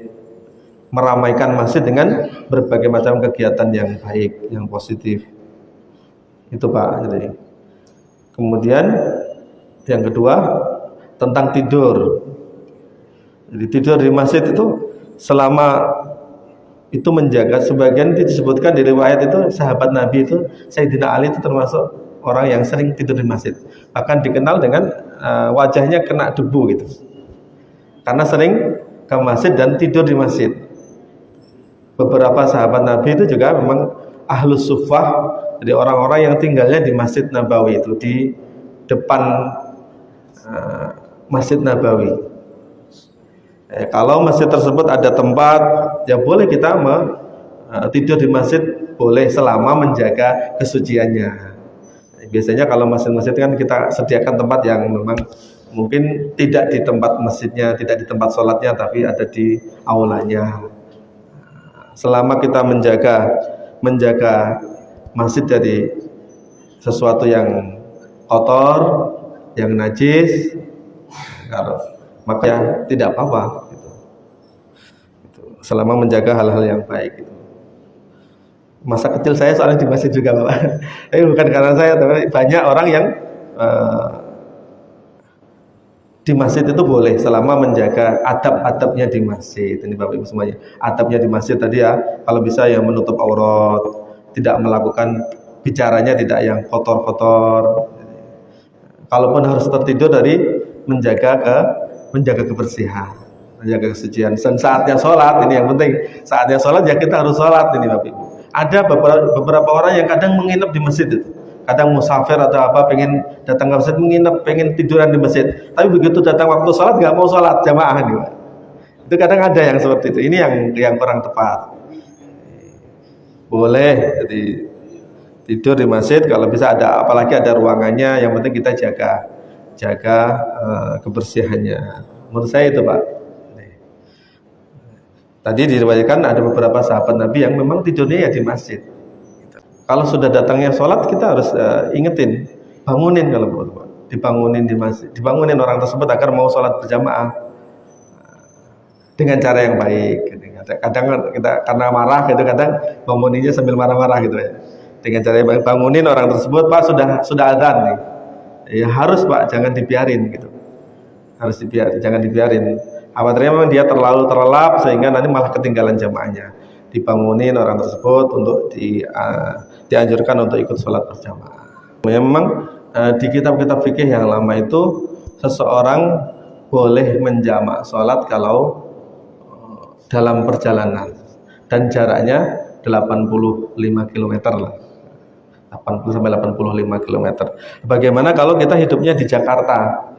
meramaikan masjid dengan berbagai macam kegiatan yang baik, yang positif. Itu Pak. Jadi kemudian yang kedua tentang tidur. Jadi tidur di masjid itu selama itu menjaga, sebagian disebutkan di riwayat itu sahabat Nabi itu Sayyidina Ali itu termasuk orang yang sering tidur di masjid, bahkan dikenal dengan wajahnya kena debu gitu, karena sering ke masjid dan tidur di masjid. Beberapa sahabat Nabi itu juga memang ahlus suffah, jadi orang-orang yang tinggalnya di Masjid Nabawi itu, di depan Masjid Nabawi. Kalau masjid tersebut ada tempat, ya boleh kita tidur di masjid, boleh selama menjaga kesuciannya. Biasanya kalau masjid-masjid kan kita sediakan tempat yang memang mungkin tidak di tempat masjidnya, tidak di tempat sholatnya, tapi ada di aulanya. Selama kita menjaga masjid dari sesuatu yang kotor, yang najis, maka ya tidak apa-apa gitu. Selama menjaga hal-hal yang baik gitu. Masa kecil saya soalnya di masjid juga Bapak. Tapi bukan karena saya, tapi banyak orang yang di di masjid itu boleh selama menjaga adab-adabnya di masjid. Ini Bapak Ibu semuanya. Adabnya di masjid tadi ya, kalau bisa ya menutup aurat, tidak melakukan bicaranya tidak yang kotor-kotor. Kalaupun harus tertidur dari menjaga kebersihan, menjaga kesucian. Dan saatnya sholat ini yang penting. Saatnya sholat ya kita harus sholat ini Bapak Ibu. Ada beberapa orang yang kadang menginap di masjid itu. Kadang musafir atau apa pengen datang ke masjid menginap, pengen tiduran di masjid. Tapi begitu datang waktu sholat nggak mau sholat jamaah nih Pak. Itu kadang ada yang seperti itu. Ini yang kurang tepat. Boleh jadi tidur di masjid kalau bisa ada, apalagi ada ruangannya. Yang penting kita jaga kebersihannya. Menurut saya itu Pak. Tadi diriwayatkan ada beberapa sahabat Nabi yang memang tidurnya ya di masjid. Kalau sudah datangnya sholat kita harus ingetin, bangunin kalau perlu, dibangunin di masjid, dibangunin orang tersebut agar mau sholat berjamaah dengan cara yang baik. Kadang kita karena marah gitu, kadang banguninnya sambil marah-marah gitu ya. Dengan cara yang baik, bangunin orang tersebut, Pak sudah adzan nih, ya harus Pak, jangan dibiarin gitu, harus dibiarin, jangan dibiarin. Khawatirnya memang dia terlalu terlelap sehingga nanti malah ketinggalan jamaahnya. Dibangunin orang tersebut untuk dianjurkan untuk ikut sholat berjamaah. Memang di kitab-kitab fikih yang lama itu seseorang boleh menjamak sholat kalau dalam perjalanan dan jaraknya 85 km lah, 80 sampai 85 km. Bagaimana kalau kita hidupnya di Jakarta?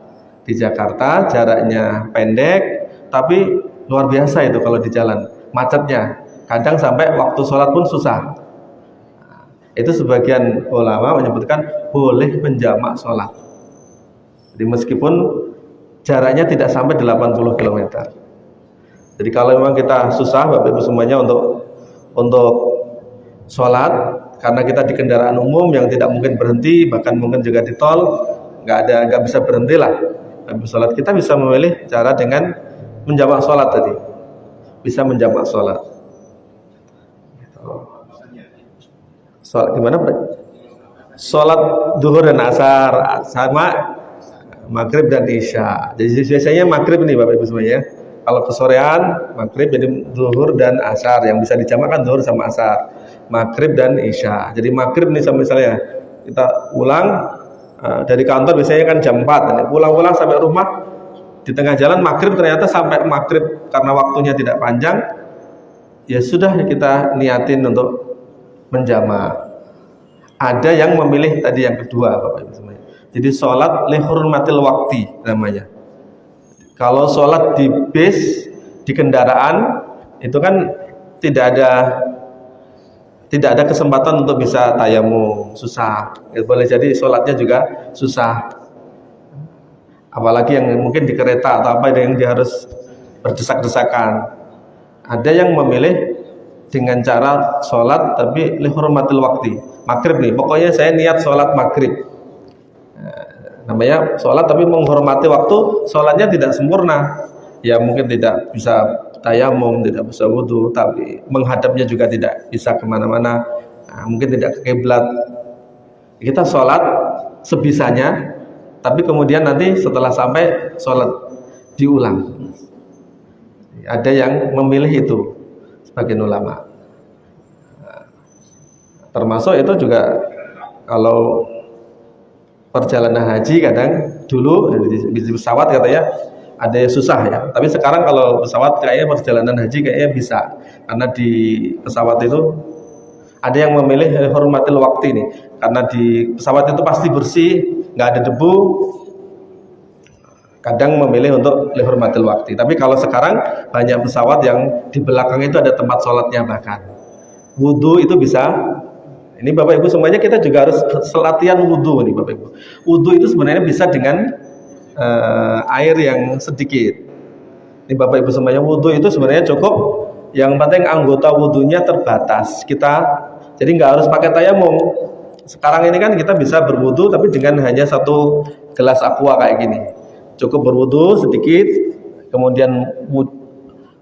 Di Jakarta jaraknya pendek tapi luar biasa itu kalau di jalan, macetnya. Kadang sampai waktu sholat pun susah. Itu sebagian ulama menyebutkan boleh menjamak sholat. Jadi meskipun jaraknya tidak sampai 80 km. Jadi kalau memang kita susah Bapak Ibu semuanya untuk sholat, karena kita di kendaraan umum yang tidak mungkin berhenti, bahkan mungkin juga di tol nggak bisa berhenti lah. Sholat kita bisa memilih cara dengan menjamak sholat tadi. Bisa menjamak sholat. Sholat gimana Pak? Sholat duhur dan asar sama maghrib dan isya. Jadi biasanya maghrib nih Bapak Ibu semuanya. Kalau kesorean maghrib, jadi duhur dan asar. Yang bisa dijamakkan duhur sama asar. Maghrib dan isya. Jadi maghrib nih misalnya kita pulang dari kantor biasanya kan jam 4. Pulang-pulang sampai rumah di tengah jalan maghrib, ternyata sampai maghrib karena waktunya tidak panjang. Ya sudah kita niatin untuk menjamak. Ada yang memilih tadi yang kedua Bapak Ibu semuanya. Jadi sholat lihurmatil wakti namanya. Kalau sholat di bis, di kendaraan itu kan tidak ada kesempatan untuk bisa tayamum, susah. Boleh jadi sholatnya juga susah. Apalagi yang mungkin di kereta atau apa yang dia harus berdesak-desakan. Ada yang memilih dengan cara sholat tapi lihurmatil wakti. Maghrib nih, pokoknya saya niat sholat maghrib. Namanya sholat tapi menghormati waktu. Sholatnya tidak sempurna. Ya mungkin tidak bisa tayamum, tidak bisa wudhu, tapi menghadapnya juga tidak bisa kemana-mana. Mungkin tidak ke kiblat. Kita sholat sebisanya, tapi kemudian nanti setelah sampai sholat diulang. Ada yang memilih itu sebagian ulama. Termasuk itu juga kalau perjalanan haji kadang dulu di pesawat katanya ada yang susah ya. Tapi sekarang kalau pesawat kayaknya perjalanan haji kayaknya bisa. Karena di pesawat itu ada yang memilih hormatil waktu ini. Karena di pesawat itu pasti bersih, nggak ada debu. Kadang memilih untuk lihurmatil waktu. Tapi kalau sekarang banyak pesawat yang di belakang itu ada tempat sholatnya bahkan. Wudhu itu bisa. Ini Bapak Ibu semuanya kita juga harus latihan wudhu nih Bapak Ibu. Wudhu itu sebenarnya bisa dengan air yang sedikit. Ini Bapak Ibu semuanya, wudhu itu sebenarnya cukup. Yang penting anggota wudhunya terbatas. Kita jadi nggak harus pakai tayamum. Sekarang ini kan kita bisa berwudhu tapi dengan hanya 1 gelas aqua kayak gini. Cukup berwudhu sedikit, kemudian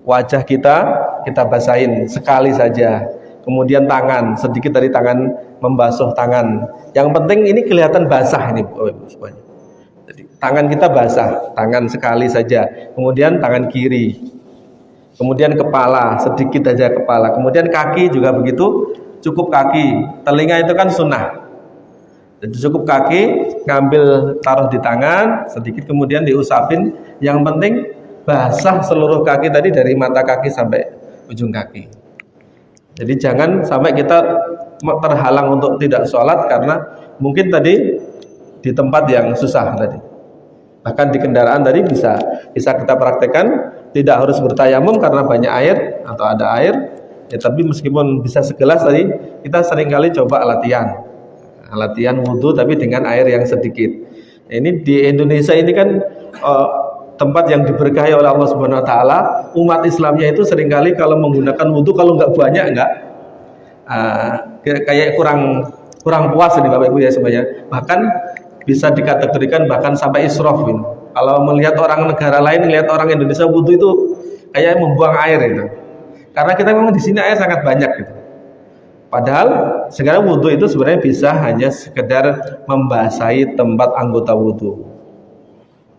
wajah kita basahin sekali saja. Kemudian tangan, sedikit dari tangan membasuh tangan. Yang penting ini kelihatan basah ini Bapak Ibu semuanya. Jadi tangan kita basah, tangan sekali saja, kemudian tangan kiri, kemudian kepala, sedikit aja kepala, kemudian kaki juga begitu, cukup kaki. Telinga itu kan sunnah, jadi cukup kaki, ngambil taruh di tangan sedikit, kemudian diusapin. Yang penting basah seluruh kaki tadi, dari mata kaki sampai ujung kaki. Jadi jangan sampai kita terhalang untuk tidak sholat karena mungkin tadi di tempat yang susah tadi. Bahkan di kendaraan tadi bisa kita praktekkan, tidak harus bertayamum karena banyak air atau ada air ya, tapi meskipun bisa segelas tadi, kita seringkali coba latihan wudhu tapi dengan air yang sedikit. Ini di Indonesia ini kan tempat yang diberkahi oleh Allah Subhanahu Wa Taala. Umat Islamnya itu seringkali kalau menggunakan wudhu, kalau nggak banyak kayak kurang puas ini Bapak Ibu ya sebenarnya. Bahkan bisa dikategorikan bahkan sampai israf ini. Kalau melihat orang negara lain, melihat orang Indonesia wudhu itu kayak membuang air itu. Karena kita memang di sini air sangat banyak gitu. Padahal sekarang wudhu itu sebenarnya bisa hanya sekedar membasahi tempat anggota wudhu.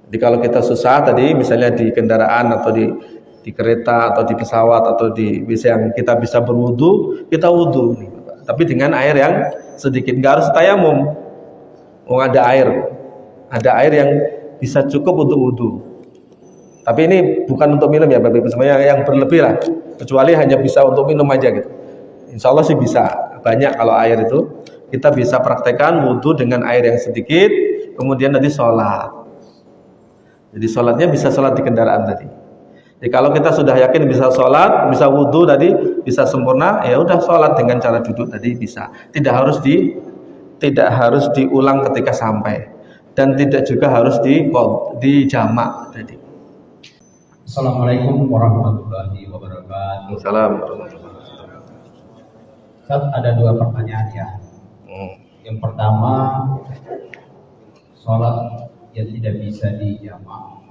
Jadi kalau kita susah tadi, misalnya di kendaraan atau di kereta atau di pesawat atau di bisa yang kita bisa berwudhu, kita wudhu. Tapi dengan air yang sedikit, nggak harus tayamum. Ada air yang bisa cukup untuk wudhu. Tapi ini bukan untuk minum ya Bapak Ibu semuanya, yang berlebih lah. Kecuali hanya bisa untuk minum aja gitu. Insya Allah sih bisa banyak. Kalau air itu kita bisa praktekkan wudhu dengan air yang sedikit, kemudian nanti sholat. Jadi sholatnya bisa sholat di kendaraan tadi. Jadi kalau kita sudah yakin bisa sholat, bisa wudhu tadi, bisa sempurna, ya udah sholat dengan cara duduk tadi bisa. Tidak harus diulang ketika sampai, dan tidak juga harus di jamak tadi. Assalamualaikum warahmatullahi wabarakatuh. Assalamualaikum. Ustaz, ada dua pertanyaan ya. Yang pertama, sholat yang tidak bisa dijamak.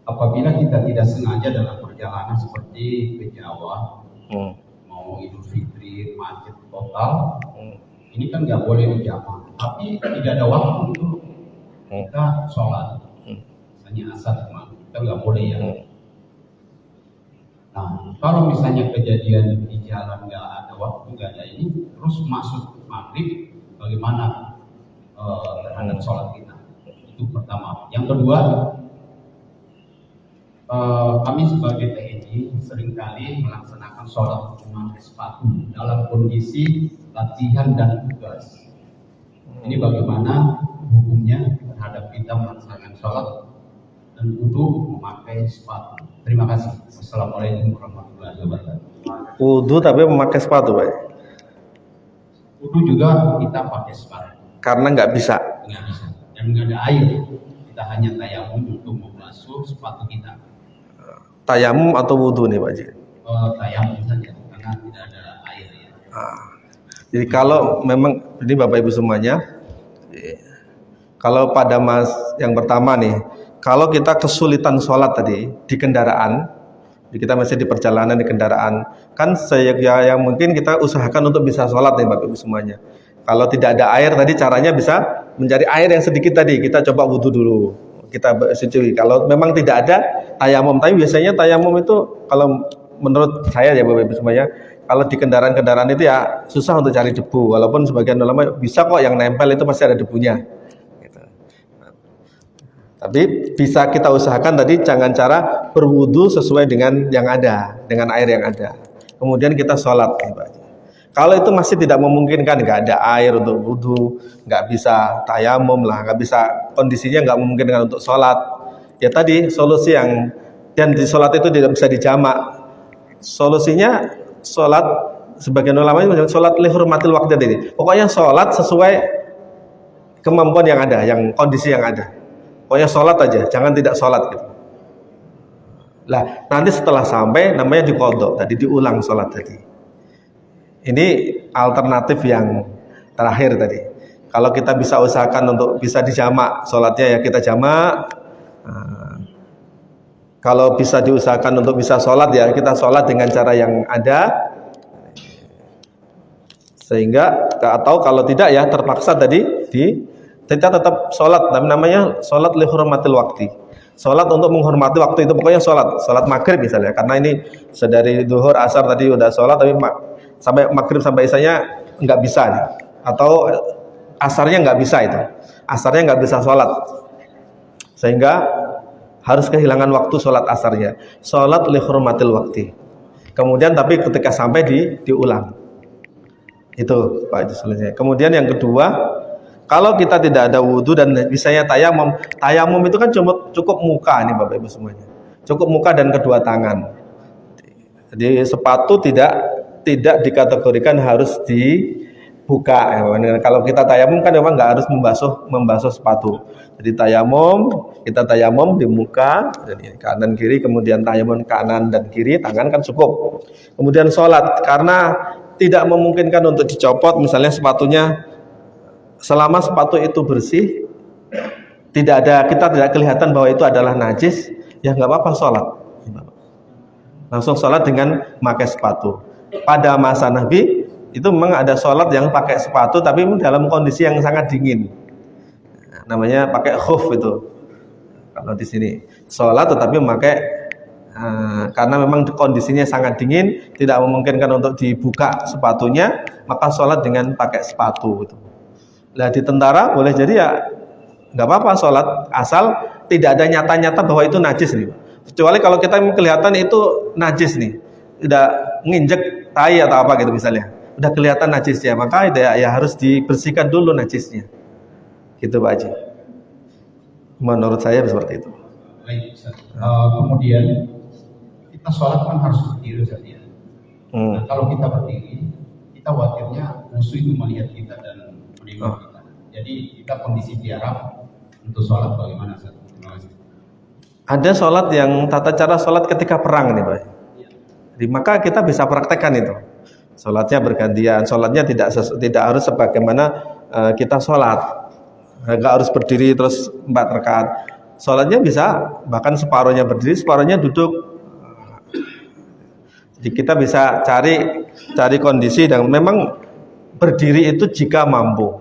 Apabila kita tidak sengaja dalam perjalanan seperti ke Jawa, mau Idul Fitri, macet total, ini kan nggak boleh dijamak. Tapi tidak ada waktu untuk kita sholat. Misalnya asar, kita nggak boleh ya. Nah, kalau misalnya kejadian di jalan nggak ada waktu, nggak ada ini, terus masuk maghrib, bagaimana terhadap sholat kita? Itu pertama. Yang kedua, kami sebagai TNI seringkali melaksanakan sholat memakai sepatu dalam kondisi latihan dan tugas. Ini bagaimana hukumnya terhadap kita melaksanakan sholat dan wudhu memakai sepatu? Terima kasih. Wassalamualaikum warahmatullahi wabarakatuh. Wudhu tapi memakai sepatu, Pak? Wudhu juga kita pakai sepatu. Karena nggak bisa. Nggak bisa. Dan nggak ada air. Kita hanya tayamum untuk membasuh sepatu kita. Tayamum atau wudhu nih Pak Ji? Tayamum saja, karena tidak ada air ya. Jadi kalau memang ini Bapak Ibu semuanya, kalau pada yang pertama nih, kalau kita kesulitan sholat tadi di kendaraan, kita masih di perjalanan di kendaraan, kan yang mungkin kita usahakan untuk bisa sholat nih Bapak Ibu semuanya. Kalau tidak ada air tadi, caranya bisa mencari air yang sedikit tadi, kita coba wudhu dulu, kita bersuci. Kalau memang tidak ada, tayamum. Tapi biasanya tayamum itu kalau menurut saya ya Bapak Ibu semuanya, kalau di kendaraan-kendaraan itu ya susah untuk cari debu. Walaupun sebagian ulama bisa kok, yang nempel itu pasti ada debunya. Gitu. Tapi bisa kita usahakan tadi, jangan cara berwudu sesuai dengan yang ada, dengan air yang ada. Kemudian kita sholat. Kalau itu masih tidak memungkinkan, nggak ada air untuk wudu, nggak bisa tayamum lah, nggak bisa, kondisinya nggak memungkinkan untuk sholat. Ya tadi solusi yang, dan di sholat itu tidak bisa dijamak. Solusinya sholat, sebagian ulama ini sholat lihurmatil waktu tadi. Pokoknya sholat sesuai kemampuan yang ada, yang kondisi yang ada. Pokoknya sholat aja, jangan tidak sholat gitu. Lah nanti setelah sampai namanya diqodho, tadi diulang sholat tadi. Ini alternatif yang terakhir tadi. Kalau kita bisa usahakan untuk bisa dijamak sholatnya, ya kita jamak. Kalau bisa diusahakan untuk bisa sholat, ya kita sholat dengan cara yang ada. Sehingga, atau kalau tidak ya terpaksa tadi kita tetap sholat, tapi namanya sholat li hurmatil waktu. Sholat untuk menghormati waktu itu, pokoknya sholat maghrib misalnya, karena ini sedari duhur asar tadi udah sholat, tapi sampai maghrib sampai isanya nggak bisa nih, atau asarnya nggak bisa, itu asarnya nggak bisa sholat, sehingga harus kehilangan waktu sholat asarnya. Sholat li hurmatil waktu. Kemudian tapi ketika sampai diulang. Itu Pak itu solusinya. Kemudian yang kedua, kalau kita tidak ada wudhu dan misalnya tayamum itu kan cukup muka nih Bapak Ibu semuanya. Cukup muka dan kedua tangan. Jadi sepatu tidak dikategorikan harus dibuka. Kalau kita tayamum kan memang nggak harus membasuh sepatu. Jadi kita tayamum di muka, jadi kanan kiri, kemudian tayamum kanan dan kiri, tangan kan cukup. Kemudian sholat, karena tidak memungkinkan untuk dicopot, misalnya sepatunya, selama sepatu itu bersih, kita tidak kelihatan bahwa itu adalah najis, ya nggak apa-apa sholat. Langsung sholat dengan pakai sepatu. Pada masa Nabi itu memang ada sholat yang pakai sepatu, tapi dalam kondisi yang sangat dingin. Namanya pakai khuf itu. Kalau di sini sholat tetapi memakai karena memang kondisinya sangat dingin, tidak memungkinkan untuk dibuka sepatunya, maka sholat dengan pakai sepatu itu. Nah di tentara boleh jadi ya nggak apa-apa sholat, asal tidak ada nyata-nyata bahwa itu najis nih. Kecuali kalau kita kelihatan itu najis nih, udah nginjek tai atau apa gitu misalnya, udah kelihatan najisnya, maka ya harus dibersihkan dulu najisnya. Gitu Pak Haji. Menurut saya seperti itu. Baik, kemudian kita sholat kan harus berdiri saja. Nah, kalau kita berdiri, kita khawatirnya musuh itu melihat kita dan menengok kita. Jadi kita kondisi tiarap untuk sholat bagaimana Ustaz? Terima kasih. Ada sholat yang tata cara sholat ketika perang nih Pak. Jadi, maka kita bisa praktekkan itu. Sholatnya bergantian, sholatnya tidak harus sebagaimana kita sholat. Nggak harus berdiri terus 4 rakaat. Sholatnya bisa bahkan separuhnya berdiri, separuhnya duduk. Jadi kita bisa cari kondisi, dan memang berdiri itu jika mampu.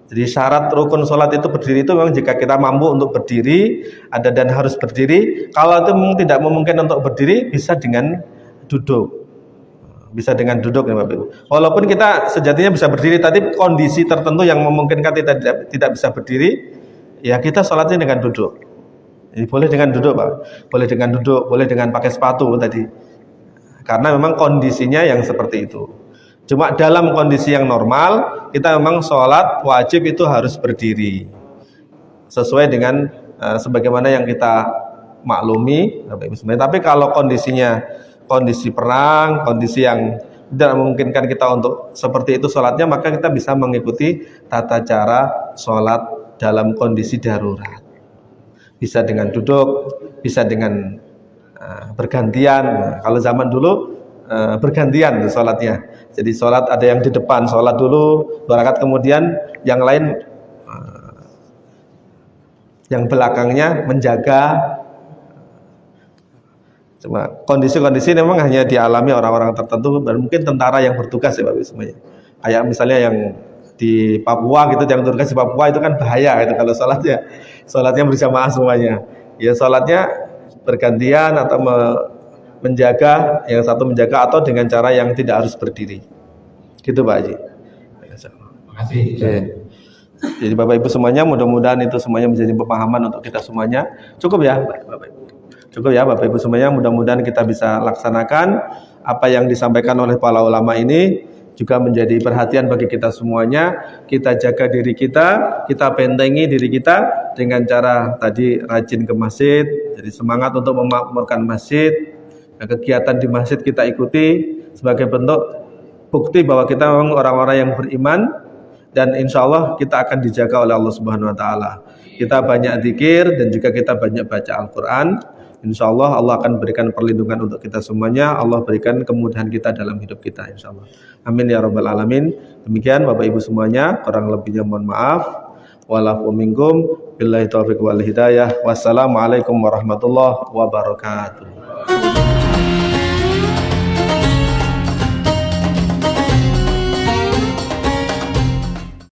Jadi syarat rukun sholat itu berdiri itu memang jika kita mampu untuk berdiri, ada dan harus berdiri. Kalau itu memang tidak memungkinkan untuk berdiri, bisa dengan duduk. Bisa dengan duduk ya Bapak Ibu. Walaupun kita sejatinya bisa berdiri, tadi kondisi tertentu yang memungkinkan tidak bisa berdiri, ya kita sholatnya dengan duduk. Jadi boleh dengan duduk Pak, boleh dengan duduk, boleh dengan pakai sepatu tadi. Karena memang kondisinya yang seperti itu. Cuma dalam kondisi yang normal, kita memang sholat wajib itu harus berdiri. Sesuai dengan sebagaimana yang kita maklumi Bapak Ibu semuanya. Tapi kalau kondisi perang, kondisi yang tidak memungkinkan kita untuk seperti itu sholatnya, maka kita bisa mengikuti tata cara sholat dalam kondisi darurat. Bisa dengan duduk, bisa dengan bergantian. Nah, kalau zaman dulu bergantian sholatnya. Jadi sholat ada yang di depan, sholat dulu 2 rakaat, kemudian yang lain yang belakangnya menjaga. Cuma kondisi-kondisi memang hanya dialami orang-orang tertentu, dan mungkin tentara yang bertugas ya Bapak Ibu semuanya. Kayak misalnya yang di Papua gitu, yang bertugas di Papua itu kan bahaya itu kalau sholatnya berjamaah semuanya. Ya sholatnya bergantian atau menjaga, yang satu menjaga atau dengan cara yang tidak harus berdiri. Gitu Pak Haji. Terima kasih. Jadi Bapak Ibu semuanya, mudah-mudahan itu semuanya menjadi pemahaman untuk kita semuanya. Cukup ya Bapak Ibu. Cukup ya Bapak Ibu semuanya, mudah-mudahan kita bisa laksanakan apa yang disampaikan oleh para ulama ini, juga menjadi perhatian bagi kita semuanya. Kita jaga diri kita bentengi diri kita dengan cara tadi rajin ke masjid, jadi semangat untuk memakmurkan masjid. Nah, kegiatan di masjid kita ikuti sebagai bentuk bukti bahwa kita memang orang-orang yang beriman, dan insya Allah kita akan dijaga oleh Allah Subhanahu Wa Taala. Kita banyak zikir dan juga kita banyak baca Al-Quran. Insya Allah Allah akan berikan perlindungan untuk kita semuanya. Allah berikan kemudahan kita dalam hidup kita insya Allah. Amin ya rabbal alamin. Demikian Bapak Ibu semuanya, kurang lebihnya mohon maaf. Walafu minkum billahi taufiq wal hidayah. Wassalamualaikum warahmatullahi wabarakatuh.